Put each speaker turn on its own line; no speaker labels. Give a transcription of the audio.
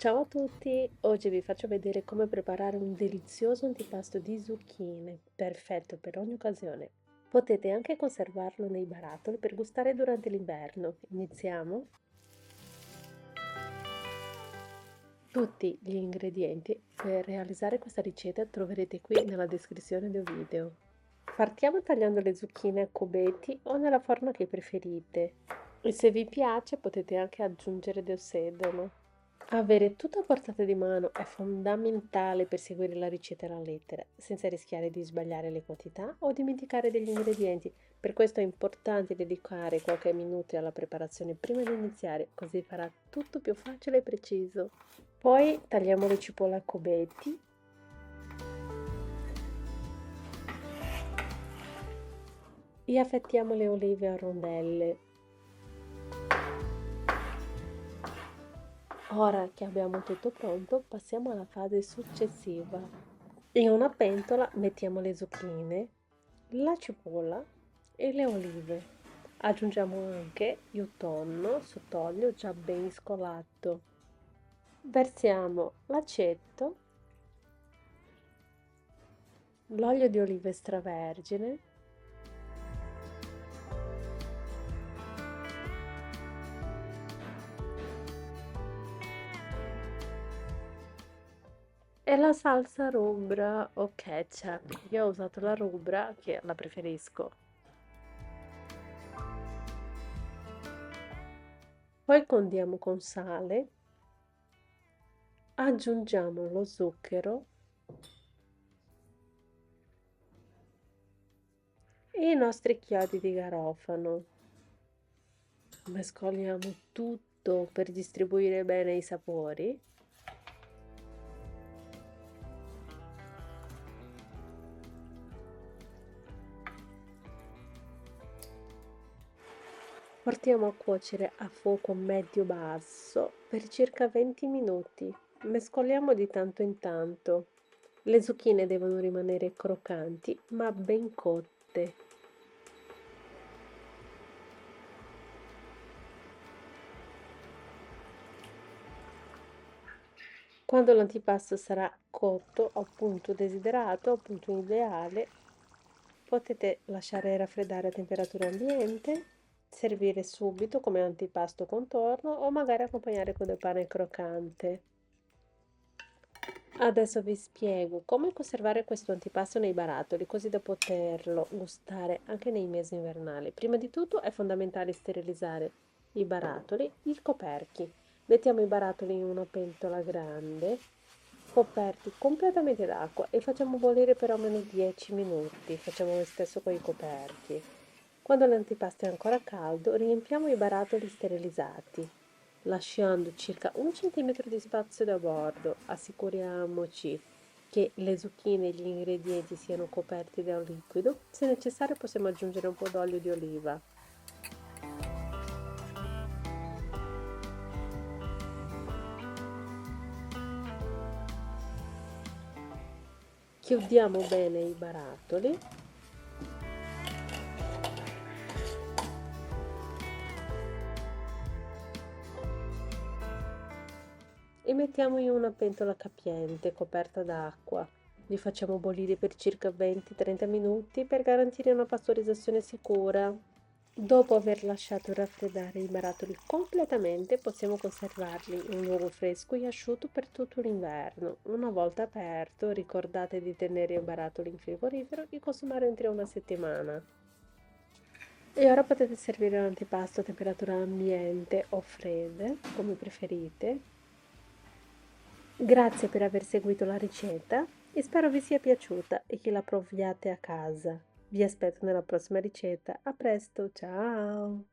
Ciao a tutti, oggi vi faccio vedere come preparare un delizioso antipasto di zucchine, perfetto per ogni occasione. Potete anche conservarlo nei barattoli per gustare durante l'inverno. Iniziamo? Tutti gli ingredienti per realizzare questa ricetta troverete qui nella descrizione del video. Partiamo tagliando le zucchine a cubetti o nella forma che preferite. E se vi piace potete anche aggiungere del sedano. Avere tutto a portata di mano è fondamentale per seguire la ricetta alla lettera, senza rischiare di sbagliare le quantità o dimenticare degli ingredienti. Per questo è importante dedicare qualche minuto alla preparazione prima di iniziare, così farà tutto più facile e preciso. Poi tagliamo le cipolle a cubetti e affettiamo le olive a rondelle. Ora che abbiamo tutto pronto, passiamo alla fase successiva. In una pentola mettiamo le zucchine, la cipolla e le olive. Aggiungiamo anche il tonno sott'olio già ben scolato. Versiamo l'aceto, l'olio di oliva extravergine e la salsa rubra o ketchup. Io ho usato la rubra che la preferisco. Poi condiamo con sale, aggiungiamo lo zucchero e i nostri chiodi di garofano. Mescoliamo tutto per distribuire bene i sapori. Portiamo a cuocere a fuoco medio-basso per circa 20 minuti. Mescoliamo di tanto in tanto. Le zucchine devono rimanere croccanti ma ben cotte. Quando l'antipasto sarà cotto al punto desiderato, al punto ideale, potete lasciare raffreddare a temperatura ambiente, servire subito come antipasto contorno o magari accompagnare con del pane croccante. Adesso vi spiego come conservare questo antipasto nei barattoli, così da poterlo gustare anche nei mesi invernali. Prima di tutto è fondamentale sterilizzare i barattoli, i coperchi. Mettiamo i barattoli in una pentola grande, coperti completamente d'acqua e facciamo bollire per almeno 10 minuti. Facciamo lo stesso con i coperchi. Quando l'antipasto è ancora caldo, riempiamo i barattoli sterilizzati, lasciando circa 1 centimetro di spazio da bordo. Assicuriamoci che le zucchine e gli ingredienti siano coperti da un liquido. Se necessario possiamo aggiungere un po' d'olio di oliva. Chiudiamo bene i barattoli e mettiamo in una pentola capiente coperta d'acqua. Li facciamo bollire per circa 20-30 minuti per garantire una pastorizzazione sicura. Dopo aver lasciato raffreddare i barattoli completamente, possiamo conservarli in un luogo fresco e asciutto per tutto l'inverno. Una volta aperto, ricordate di tenere i barattoli in frigorifero e consumare entro una settimana. E ora potete servire l'antipasto a temperatura ambiente o fredda, come preferite. Grazie per aver seguito la ricetta e spero vi sia piaciuta e che la proviate a casa. Vi aspetto nella prossima ricetta. A presto, ciao!